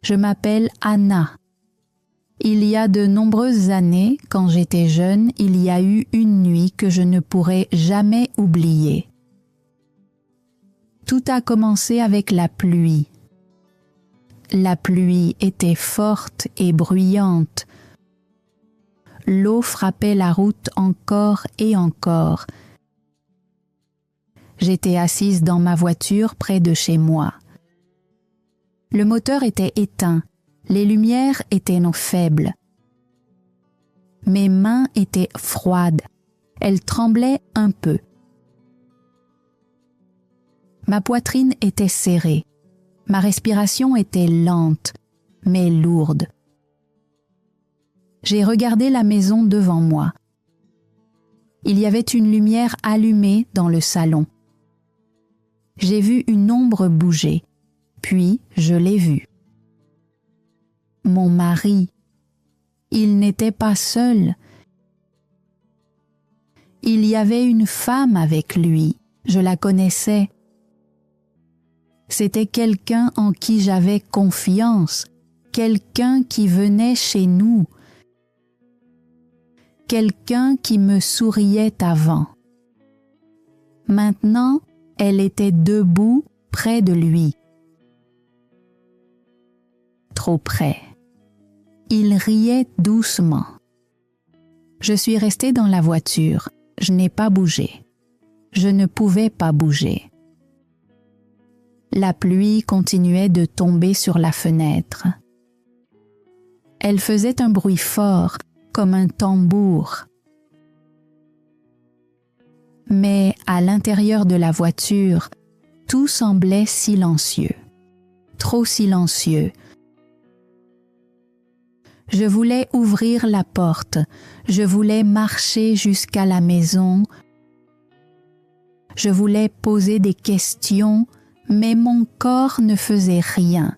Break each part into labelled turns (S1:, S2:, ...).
S1: Je m'appelle Anna. Il y a de nombreuses années, quand j'étais jeune, il y a eu une nuit que je ne pourrai jamais oublier. Tout a commencé avec la pluie. La pluie était forte et bruyante. L'eau frappait la route encore et encore. J'étais assise dans ma voiture près de chez moi. Le moteur était éteint, les lumières étaient faibles. Mes mains étaient froides, elles tremblaient un peu. Ma poitrine était serrée, ma respiration était lente, mais lourde. J'ai regardé la maison devant moi. Il y avait une lumière allumée dans le salon. J'ai vu une ombre bouger, puis je l'ai vu. Mon mari, il n'était pas seul. Il y avait une femme avec lui, je la connaissais. C'était quelqu'un en qui j'avais confiance, quelqu'un qui venait chez nous, quelqu'un qui me souriait avant. Maintenant, elle était debout près de lui. Trop près. Il riait doucement. Je suis restée dans la voiture. Je n'ai pas bougé. Je ne pouvais pas bouger. La pluie continuait de tomber sur la fenêtre. Elle faisait un bruit fort, comme un tambour. Mais à l'intérieur de la voiture, tout semblait silencieux, trop silencieux. Je voulais ouvrir la porte, je voulais marcher jusqu'à la maison, je voulais poser des questions, mais mon corps ne faisait rien.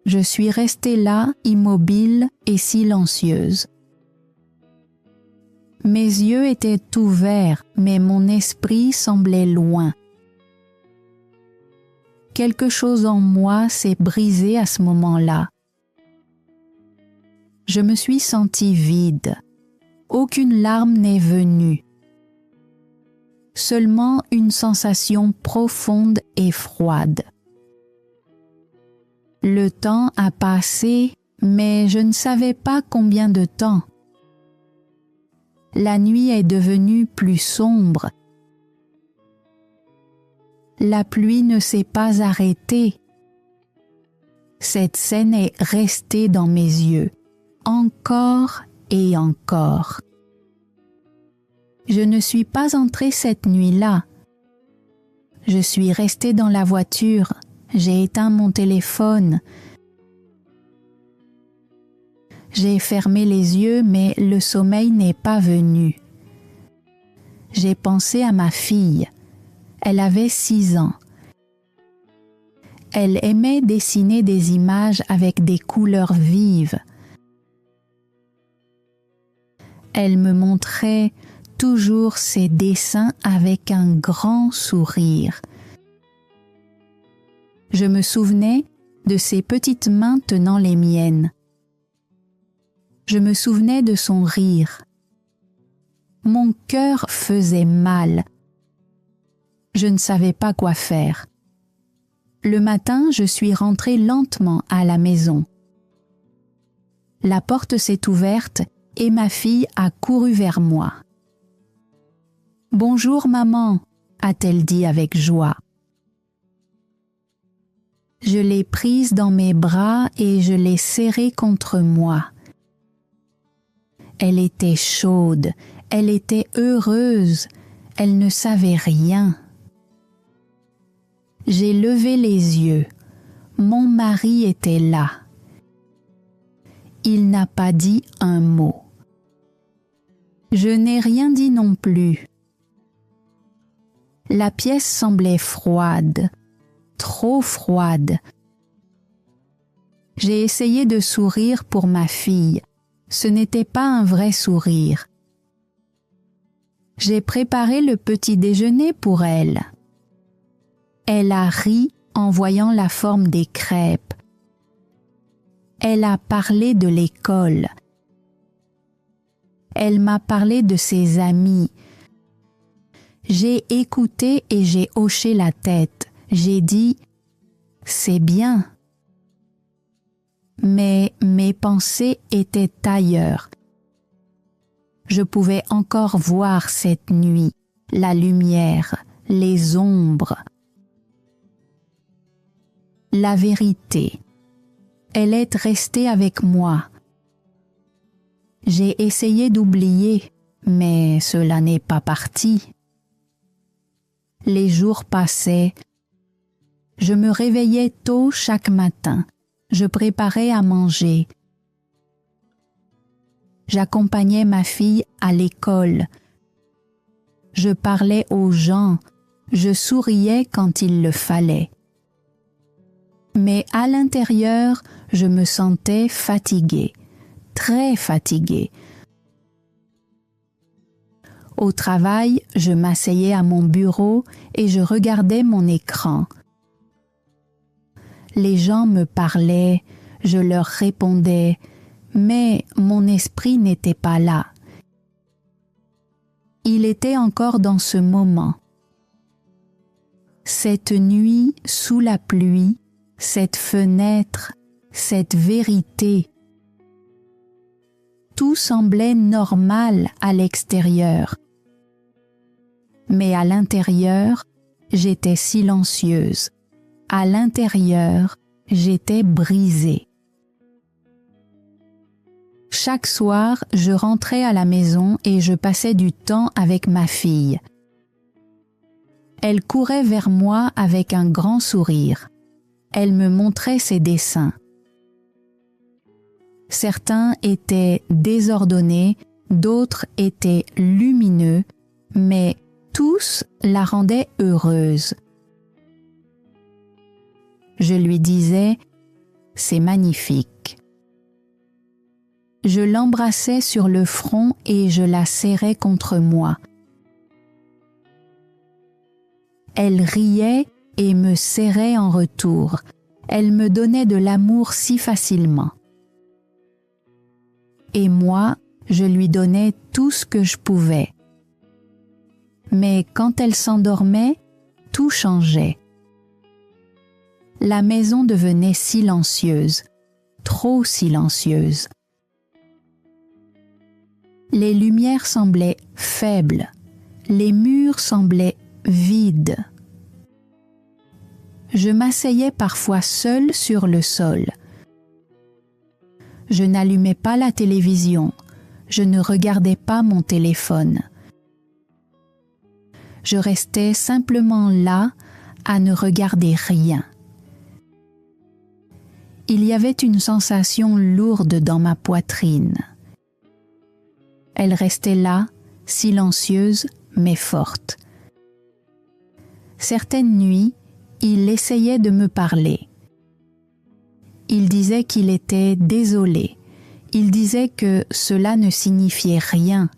S1: Je suis restée là, immobile et silencieuse. Mes yeux étaient ouverts, mais mon esprit semblait loin. Quelque chose en moi s'est brisé à ce moment-là. Je me suis sentie vide. Aucune larme n'est venue. Seulement une sensation profonde et froide. Le temps a passé, mais je ne savais pas combien de temps. La nuit est devenue plus sombre. La pluie ne s'est pas arrêtée. Cette scène est restée dans mes yeux, encore et encore. Je ne suis pas entrée cette nuit-là. Je suis restée dans la voiture, j'ai éteint mon téléphone. J'ai fermé les yeux, mais le sommeil n'est pas venu. J'ai pensé à ma fille. Elle avait 6 ans. Elle aimait dessiner des images avec des couleurs vives. Elle me montrait toujours ses dessins avec un grand sourire. Je me souvenais de ses petites mains tenant les miennes. Je me souvenais de son rire. Mon cœur faisait mal. Je ne savais pas quoi faire. Le matin, je suis rentrée lentement à la maison. La porte s'est ouverte et ma fille a couru vers moi. « Bonjour maman », a-t-elle dit avec joie. Je l'ai prise dans mes bras et je l'ai serrée contre moi. Elle était chaude, elle était heureuse, elle ne savait rien. J'ai levé les yeux. Mon mari était là. Il n'a pas dit un mot. Je n'ai rien dit non plus. La pièce semblait froide, trop froide. J'ai essayé de sourire pour ma fille. Ce n'était pas un vrai sourire. J'ai préparé le petit déjeuner pour elle. Elle a ri en voyant la forme des crêpes. Elle a parlé de l'école. Elle m'a parlé de ses amis. J'ai écouté et j'ai hoché la tête. J'ai dit « c'est bien ». Mais mes pensées étaient ailleurs. Je pouvais encore voir cette nuit, la lumière, les ombres. La vérité, elle est restée avec moi. J'ai essayé d'oublier, mais cela n'est pas parti. Les jours passaient. Je me réveillais tôt chaque matin. Je préparais à manger. J'accompagnais ma fille à l'école. Je parlais aux gens. Je souriais quand il le fallait. Mais à l'intérieur, je me sentais fatiguée, très fatiguée. Au travail, je m'asseyais à mon bureau et je regardais mon écran. Les gens me parlaient, je leur répondais, mais mon esprit n'était pas là. Il était encore dans ce moment. Cette nuit sous la pluie, cette fenêtre, cette vérité. Tout semblait normal à l'extérieur. Mais à l'intérieur, j'étais silencieuse. À l'intérieur, j'étais brisée. Chaque soir, je rentrais à la maison et je passais du temps avec ma fille. Elle courait vers moi avec un grand sourire. Elle me montrait ses dessins. Certains étaient désordonnés, d'autres étaient lumineux, mais tous la rendaient heureuse. Je lui disais « c'est magnifique ». Je l'embrassais sur le front et je la serrais contre moi. Elle riait et me serrait en retour. Elle me donnait de l'amour si facilement. Et moi, je lui donnais tout ce que je pouvais. Mais quand elle s'endormait, tout changeait. La maison devenait silencieuse, trop silencieuse. Les lumières semblaient faibles, les murs semblaient vides. Je m'asseyais parfois seule sur le sol. Je n'allumais pas la télévision, je ne regardais pas mon téléphone. Je restais simplement là à ne regarder rien. Il y avait une sensation lourde dans ma poitrine. Elle restait là, silencieuse mais forte. Certaines nuits, il essayait de me parler. Il disait qu'il était désolé. Il disait que cela ne signifiait rien.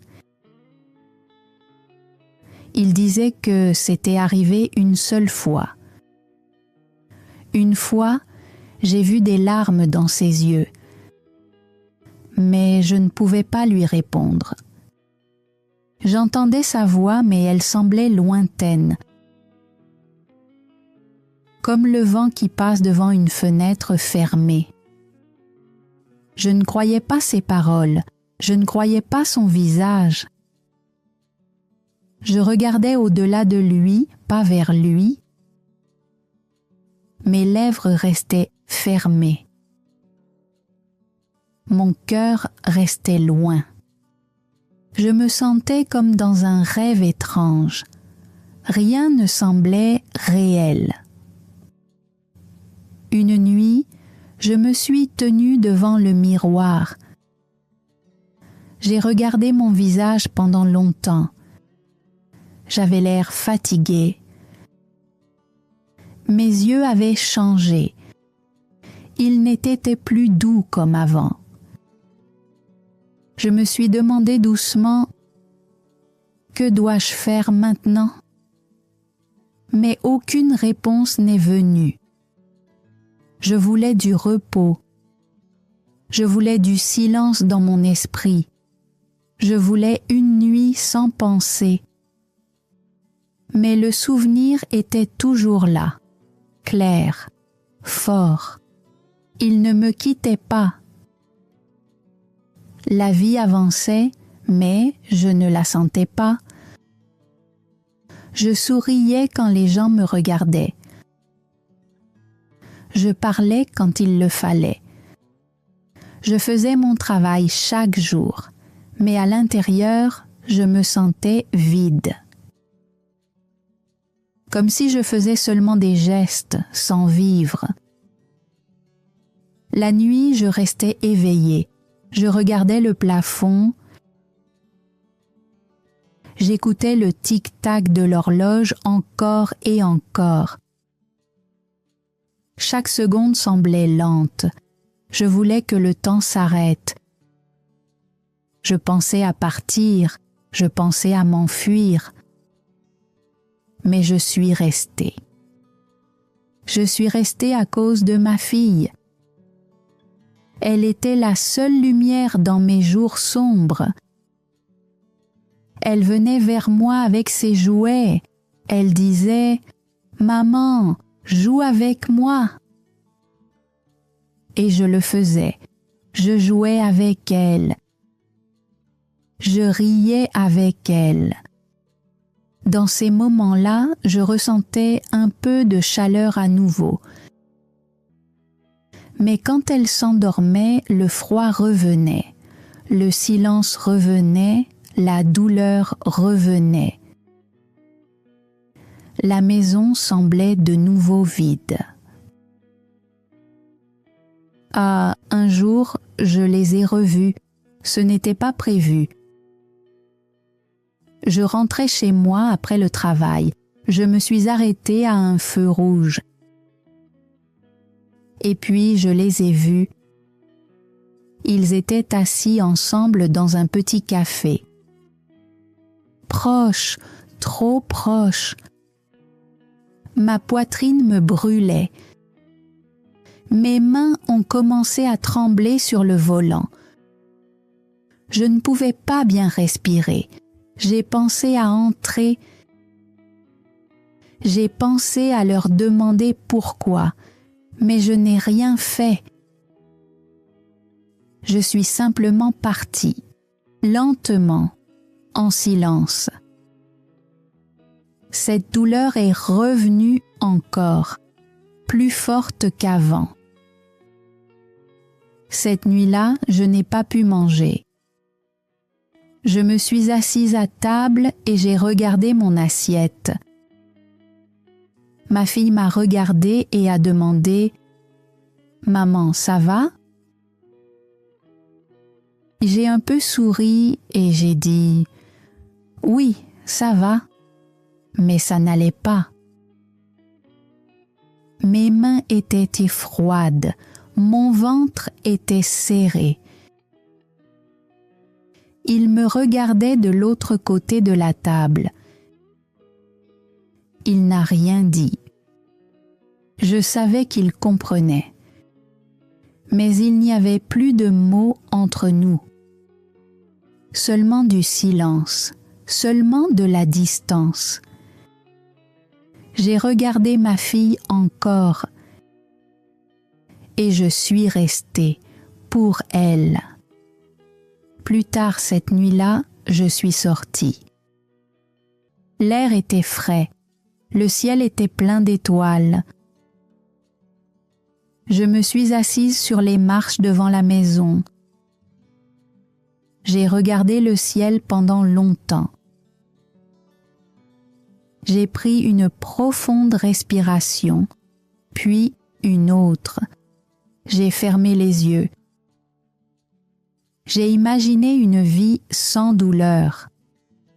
S1: Il disait que c'était arrivé une seule fois. Une fois, j'ai vu des larmes dans ses yeux, mais je ne pouvais pas lui répondre. J'entendais sa voix, mais elle semblait lointaine, comme le vent qui passe devant une fenêtre fermée. Je ne croyais pas ses paroles, je ne croyais pas son visage. Je regardais au-delà de lui, pas vers lui. Mes lèvres restaient fermées. Mon cœur restait loin. Je me sentais comme dans un rêve étrange. Rien ne semblait réel. Une nuit, je me suis tenue devant le miroir. J'ai regardé mon visage pendant longtemps. J'avais l'air fatiguée. Mes yeux avaient changé. Ils n'étaient plus doux comme avant. Je me suis demandé doucement « Que dois-je faire maintenant ?» Mais aucune réponse n'est venue. Je voulais du repos. Je voulais du silence dans mon esprit. Je voulais une nuit sans pensée. Mais le souvenir était toujours là, clair, fort. Il ne me quittait pas. La vie avançait, mais je ne la sentais pas. Je souriais quand les gens me regardaient. Je parlais quand il le fallait. Je faisais mon travail chaque jour, mais à l'intérieur, je me sentais vide. Comme si je faisais seulement des gestes sans vivre. La nuit, je restais éveillée. Je regardais le plafond. J'écoutais le tic-tac de l'horloge encore et encore. Chaque seconde semblait lente. Je voulais que le temps s'arrête. Je pensais à partir, je pensais à m'enfuir. Mais je suis restée. Je suis restée à cause de ma fille. Elle était la seule lumière dans mes jours sombres. Elle venait vers moi avec ses jouets. Elle disait « Maman, joue avec moi !» Et je le faisais. Je jouais avec elle. Je riais avec elle. Dans ces moments-là, je ressentais un peu de chaleur à nouveau. Mais quand elle s'endormait, le froid revenait, le silence revenait, la douleur revenait. La maison semblait de nouveau vide. Ah, un jour, je les ai revus. Ce n'était pas prévu. Je rentrais chez moi après le travail. Je me suis arrêtée à un feu rouge. Et puis je les ai vus. Ils étaient assis ensemble dans un petit café. Proches, trop proches. Ma poitrine me brûlait. Mes mains ont commencé à trembler sur le volant. Je ne pouvais pas bien respirer. J'ai pensé à entrer. J'ai pensé à leur demander pourquoi, mais je n'ai rien fait. Je suis simplement partie, lentement, en silence. Cette douleur est revenue encore, plus forte qu'avant. Cette nuit-là, je n'ai pas pu manger. Je me suis assise à table et j'ai regardé mon assiette. Ma fille m'a regardée et a demandé « Maman, ça va ?» J'ai un peu souri et j'ai dit « Oui, ça va », mais ça n'allait pas. Mes mains étaient froides, mon ventre était serré. Il me regardait de l'autre côté de la table. Il n'a rien dit. Je savais qu'il comprenait. Mais il n'y avait plus de mots entre nous. Seulement du silence, seulement de la distance. J'ai regardé ma fille encore et je suis restée pour elle. Plus tard cette nuit-là, je suis sortie. L'air était frais, le ciel était plein d'étoiles. Je me suis assise sur les marches devant la maison. J'ai regardé le ciel pendant longtemps. J'ai pris une profonde respiration, puis une autre. J'ai fermé les yeux. J'ai imaginé une vie sans douleur,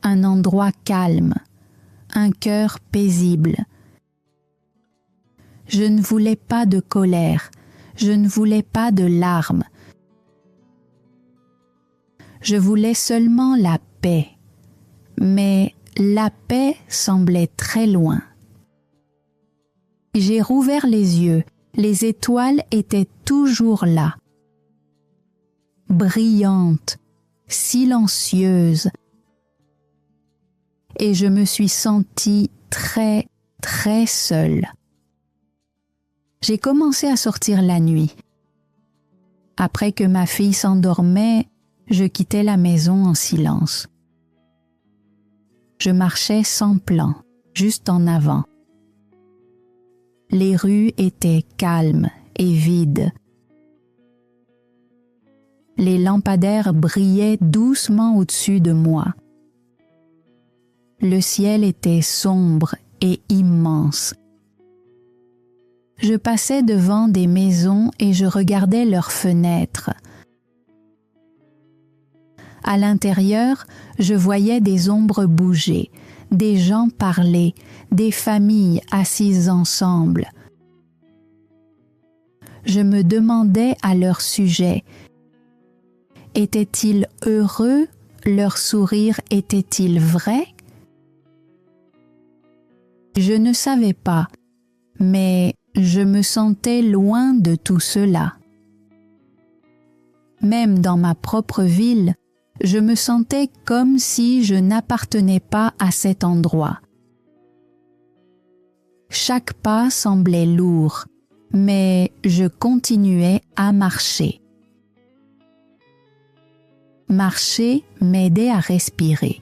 S1: un endroit calme, un cœur paisible. Je ne voulais pas de colère, je ne voulais pas de larmes. Je voulais seulement la paix, mais la paix semblait très loin. J'ai rouvert les yeux, Les étoiles étaient toujours là, brillantes, silencieuses, et je me suis sentie très, très seule. J'ai commencé à sortir la nuit. Après que ma fille s'endormait, je quittais la maison en silence. Je marchais sans plan, juste en avant. Les rues étaient calmes et vides. Les lampadaires brillaient doucement au-dessus de moi. Le ciel était sombre et immense. Je passais devant des maisons et je regardais leurs fenêtres. À l'intérieur, je voyais des ombres bouger, des gens parler, des familles assises ensemble. Je me demandais à leur sujet. Étaient-ils heureux? Leur sourire était-il vrai? Je ne savais pas, mais je me sentais loin de tout cela. Même dans ma propre ville, je me sentais comme si je n'appartenais pas à cet endroit. Chaque pas semblait lourd, mais je continuais à marcher. Marcher m'aidait à respirer.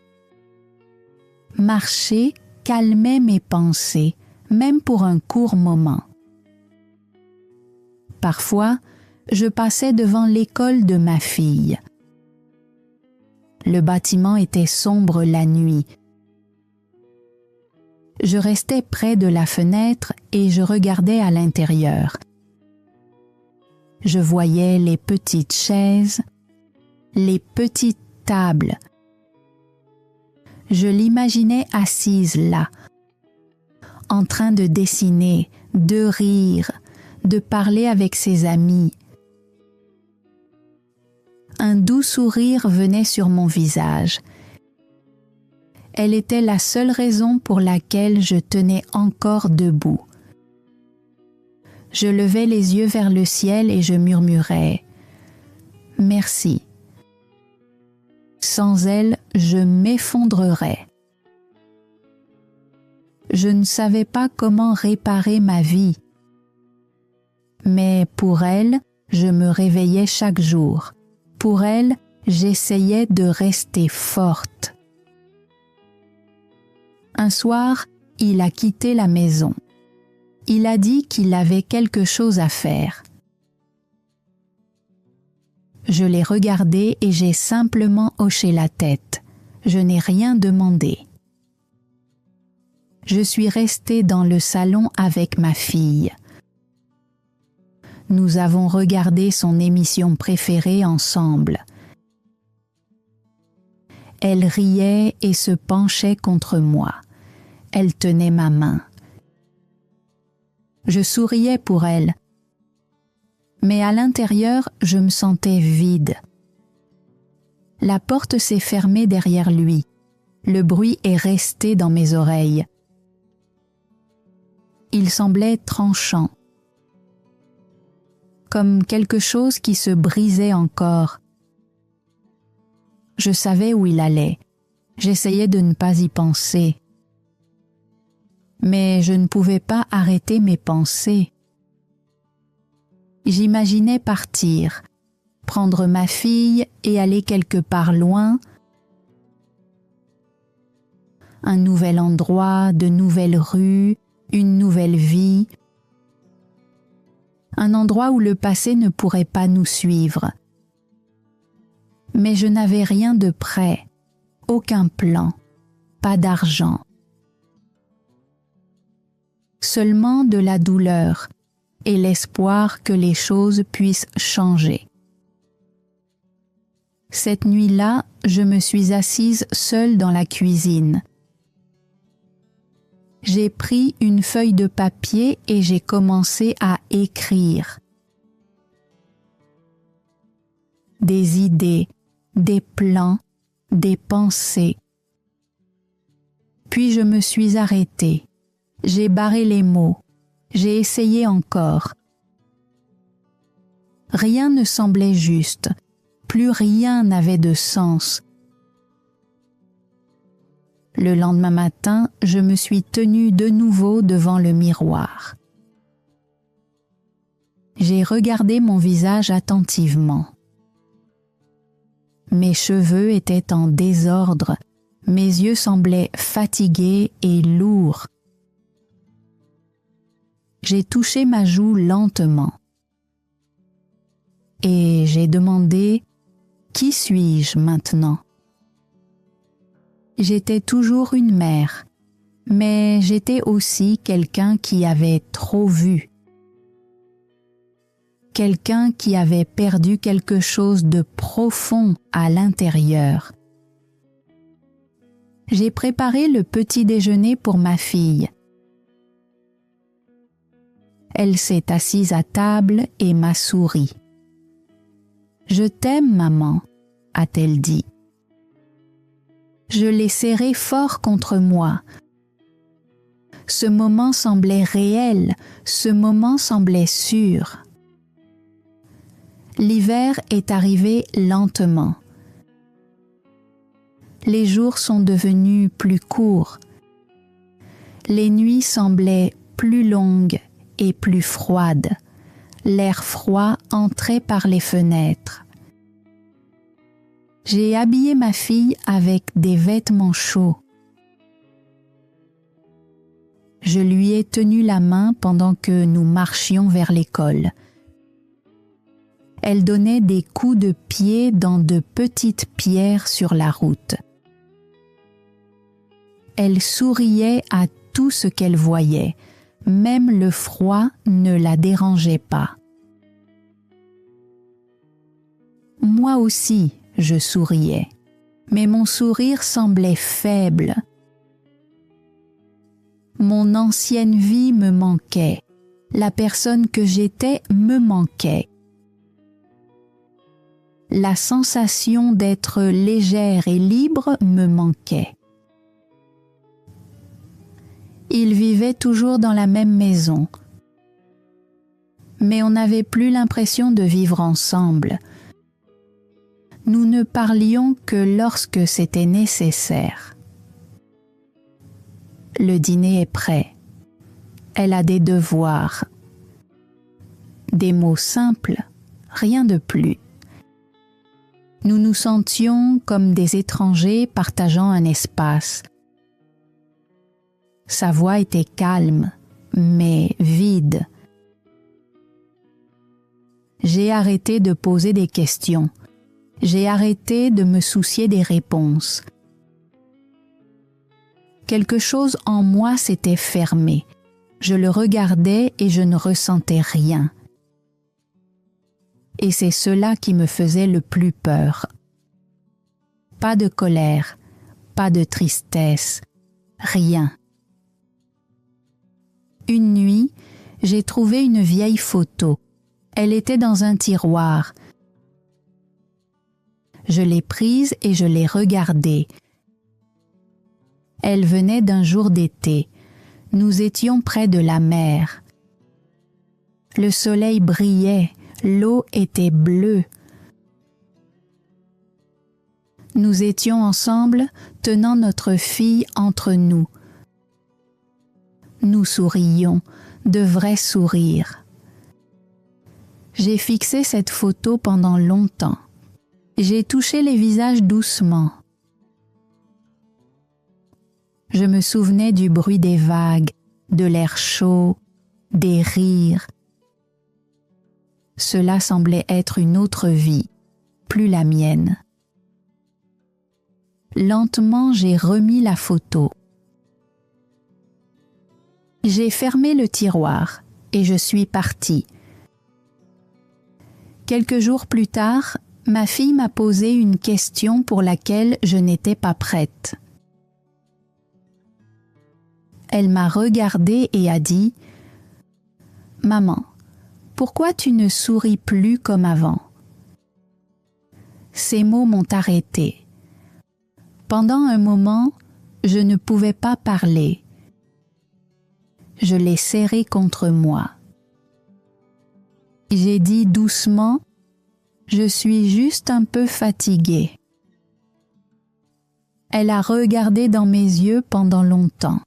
S1: Marcher calmait mes pensées, même pour un court moment. Parfois, je passais devant l'école de ma fille. Le bâtiment était sombre la nuit. Je restais près de la fenêtre et je regardais à l'intérieur. Je voyais les petites chaises, les petites tables. Je l'imaginais assise là, en train de dessiner, de rire, de parler avec ses amis. Un doux sourire venait sur mon visage. Elle était la seule raison pour laquelle je tenais encore debout. Je levais les yeux vers le ciel et je murmurais « Merci ». Sans elle, je m'effondrerais. Je ne savais pas comment réparer ma vie. Mais pour elle, je me réveillais chaque jour. Pour elle, j'essayais de rester forte. Un soir, il a quitté la maison. Il a dit qu'il avait quelque chose à faire. Je l'ai regardé et j'ai simplement hoché la tête. Je n'ai rien demandé. Je suis restée dans le salon avec ma fille. Nous avons regardé son émission préférée ensemble. Elle riait et se penchait contre moi. Elle tenait ma main. Je souriais pour elle. Mais à l'intérieur, je me sentais vide. La porte s'est fermée derrière lui. Le bruit est resté dans mes oreilles. Il semblait tranchant, comme quelque chose qui se brisait encore. Je savais où il allait. J'essayais de ne pas y penser. Mais je ne pouvais pas arrêter mes pensées. J'imaginais partir, prendre ma fille et aller quelque part loin, un nouvel endroit, de nouvelles rues, une nouvelle vie, un endroit où le passé ne pourrait pas nous suivre. Mais je n'avais rien de prêt, aucun plan, pas d'argent. Seulement de la douleur et l'espoir que les choses puissent changer. Cette nuit-là, je me suis assise seule dans la cuisine. J'ai pris une feuille de papier et j'ai commencé à écrire. Des idées, des plans, des pensées. Puis je me suis arrêtée. J'ai barré les mots. J'ai essayé encore. Rien ne semblait juste, plus rien n'avait de sens. Le lendemain matin, je me suis tenue de nouveau devant le miroir. J'ai regardé mon visage attentivement. Mes cheveux étaient en désordre, mes yeux semblaient fatigués et lourds. J'ai touché ma joue lentement et j'ai demandé « Qui suis-je maintenant ?» J'étais toujours une mère, mais j'étais aussi quelqu'un qui avait trop vu. Quelqu'un qui avait perdu quelque chose de profond à l'intérieur. J'ai préparé le petit déjeuner pour ma fille. Elle s'est assise à table et m'a souri. « Je t'aime, maman », a-t-elle dit. Je l'ai serrée fort contre moi. Ce moment semblait réel, ce moment semblait sûr. L'hiver est arrivé lentement. Les jours sont devenus plus courts. Les nuits semblaient plus longues et plus froides. L'air froid entrait par les fenêtres. J'ai habillé ma fille avec des vêtements chauds. Je lui ai tenu la main pendant que nous marchions vers l'école. Elle donnait des coups de pied dans de petites pierres sur la route. Elle souriait à tout ce qu'elle voyait, même le froid ne la dérangeait pas. Moi aussi, je souriais, mais mon sourire semblait faible. Mon ancienne vie me manquait, la personne que j'étais me manquait. La sensation d'être légère et libre me manquait. Ils vivaient toujours dans la même maison, mais on n'avait plus l'impression de vivre ensemble. Nous ne parlions que lorsque c'était nécessaire. Le dîner est prêt. Elle a des devoirs. Des mots simples, rien de plus. Nous nous sentions comme des étrangers partageant un espace. Sa voix était calme, mais vide. J'ai arrêté de poser des questions. J'ai arrêté de me soucier des réponses. Quelque chose en moi s'était fermé. Je le regardais et je ne ressentais rien. Et c'est cela qui me faisait le plus peur. Pas de colère, pas de tristesse, rien. Une nuit, j'ai trouvé une vieille photo. Elle était dans un tiroir. Je l'ai prise et je l'ai regardée. Elle venait d'un jour d'été. Nous étions près de la mer. Le soleil brillait, l'eau était bleue. Nous étions ensemble, tenant notre fille entre nous. Nous sourions, de vrais sourires. J'ai fixé cette photo pendant longtemps. J'ai touché les visages doucement. Je me souvenais du bruit des vagues, de l'air chaud, des rires. Cela semblait être une autre vie, plus la mienne. Lentement, j'ai remis la photo. J'ai fermé le tiroir et je suis partie. Quelques jours plus tard, ma fille m'a posé une question pour laquelle je n'étais pas prête. Elle m'a regardée et a dit « Maman, pourquoi tu ne souris plus comme avant ?» Ces mots m'ont arrêtée. Pendant un moment, je ne pouvais pas parler. Je l'ai serrée contre moi. J'ai dit doucement, « Je suis juste un peu fatiguée. » Elle a regardé dans mes yeux pendant longtemps,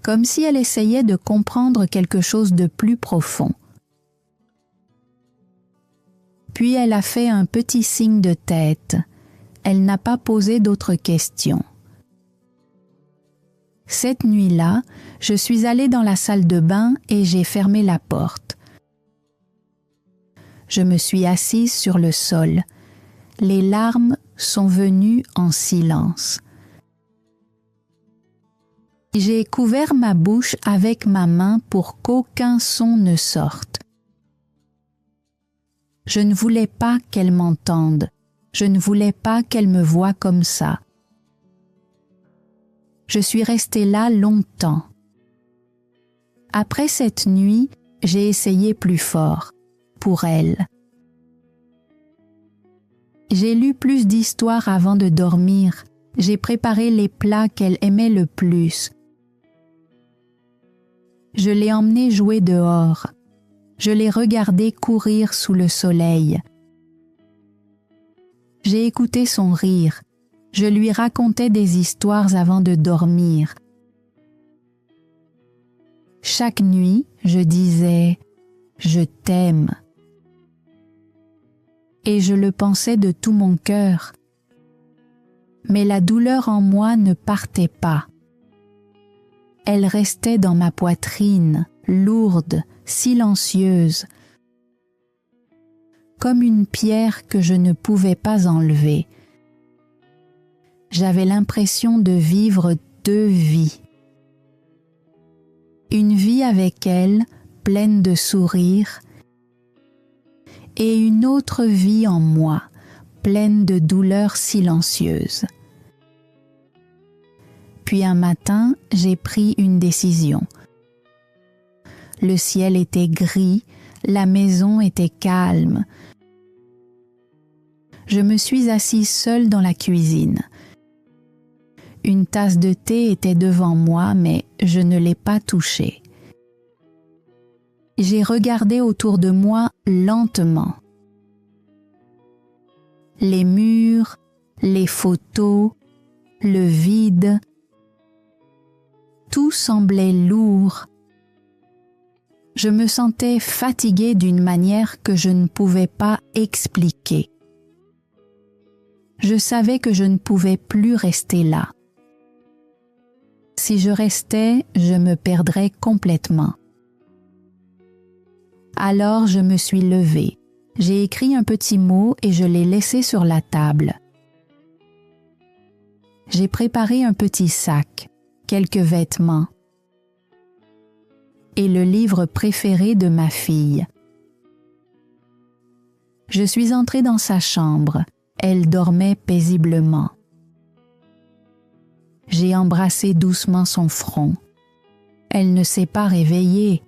S1: comme si elle essayait de comprendre quelque chose de plus profond. Puis elle a fait un petit signe de tête. Elle n'a pas posé d'autres questions. Cette nuit-là, je suis allée dans la salle de bain et j'ai fermé la porte. Je me suis assise sur le sol. Les larmes sont venues en silence. J'ai couvert ma bouche avec ma main pour qu'aucun son ne sorte. Je ne voulais pas qu'elle m'entende. Je ne voulais pas qu'elle me voie comme ça. Je suis restée là longtemps. Après cette nuit, j'ai essayé plus fort, pour elle. J'ai lu plus d'histoires avant de dormir. J'ai préparé les plats qu'elle aimait le plus. Je l'ai emmenée jouer dehors. Je l'ai regardée courir sous le soleil. J'ai écouté son rire. Je lui racontais des histoires avant de dormir. Chaque nuit, je disais « Je t'aime » et je le pensais de tout mon cœur. Mais la douleur en moi ne partait pas. Elle restait dans ma poitrine, lourde, silencieuse, comme une pierre que je ne pouvais pas enlever. J'avais l'impression de vivre 2 vies. Une vie avec elle, pleine de sourires, et une autre vie en moi, pleine de douleurs silencieuses. Puis un matin, j'ai pris une décision. Le ciel était gris, la maison était calme. Je me suis assise seule dans la cuisine. Une tasse de thé était devant moi, mais je ne l'ai pas touchée. J'ai regardé autour de moi lentement. Les murs, les photos, le vide, tout semblait lourd. Je me sentais fatiguée d'une manière que je ne pouvais pas expliquer. Je savais que je ne pouvais plus rester là. Si je restais, je me perdrais complètement. Alors je me suis levée. J'ai écrit un petit mot et je l'ai laissé sur la table. J'ai préparé un petit sac, quelques vêtements et le livre préféré de ma fille. Je suis entrée dans sa chambre. Elle dormait paisiblement. J'ai embrassé doucement son front. Elle ne s'est pas réveillée.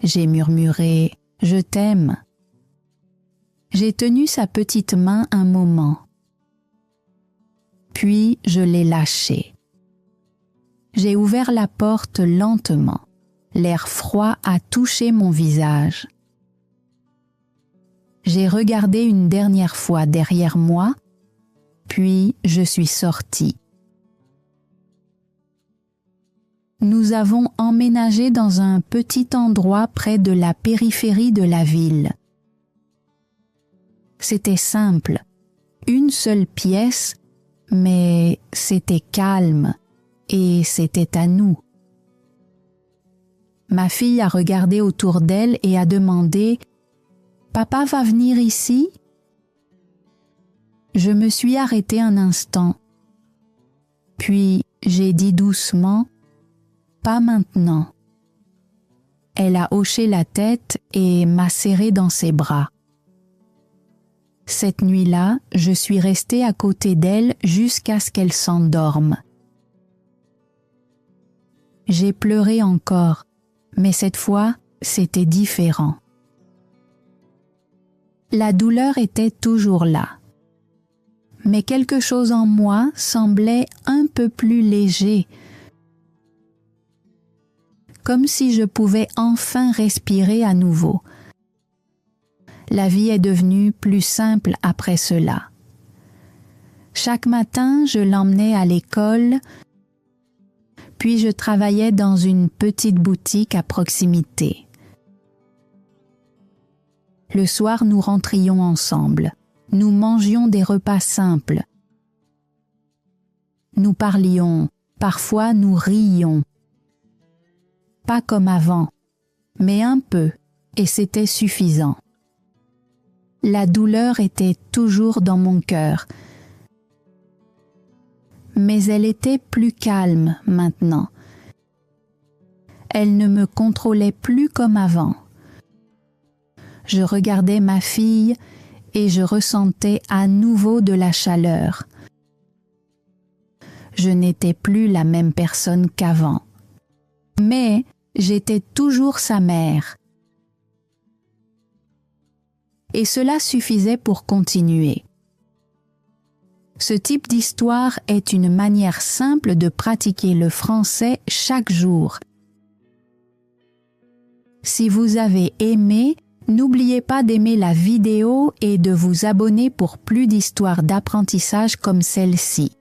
S1: J'ai murmuré « Je t'aime ». J'ai tenu sa petite main un moment. Puis je l'ai lâchée. J'ai ouvert la porte lentement. L'air froid a touché mon visage. J'ai regardé une dernière fois derrière moi, puis je suis sortie. Nous avons emménagé dans un petit endroit près de la périphérie de la ville. C'était simple, une seule pièce, mais c'était calme et c'était à nous. Ma fille a regardé autour d'elle et a demandé « Papa va venir ici ?» Je me suis arrêtée un instant. Puis j'ai dit doucement « Pas maintenant ». Elle a hoché la tête et m'a serrée dans ses bras. Cette nuit-là, je suis restée à côté d'elle jusqu'à ce qu'elle s'endorme. J'ai pleuré encore, mais cette fois, c'était différent. La douleur était toujours là. Mais quelque chose en moi semblait un peu plus léger, comme si je pouvais enfin respirer à nouveau. La vie est devenue plus simple après cela. Chaque matin, je l'emmenais à l'école, puis je travaillais dans une petite boutique à proximité. Le soir, nous rentrions ensemble. Nous mangions des repas simples. Nous parlions, parfois nous riions. Pas comme avant, mais un peu, et c'était suffisant. La douleur était toujours dans mon cœur, mais elle était plus calme maintenant. Elle ne me contrôlait plus comme avant. Je regardais ma fille et je ressentais à nouveau de la chaleur. Je n'étais plus la même personne qu'avant, mais j'étais toujours sa mère. Et cela suffisait pour continuer. Ce type d'histoire est une manière simple de pratiquer le français chaque jour. Si vous avez aimé, n'oubliez pas d'aimer la vidéo et de vous abonner pour plus d'histoires d'apprentissage comme celle-ci.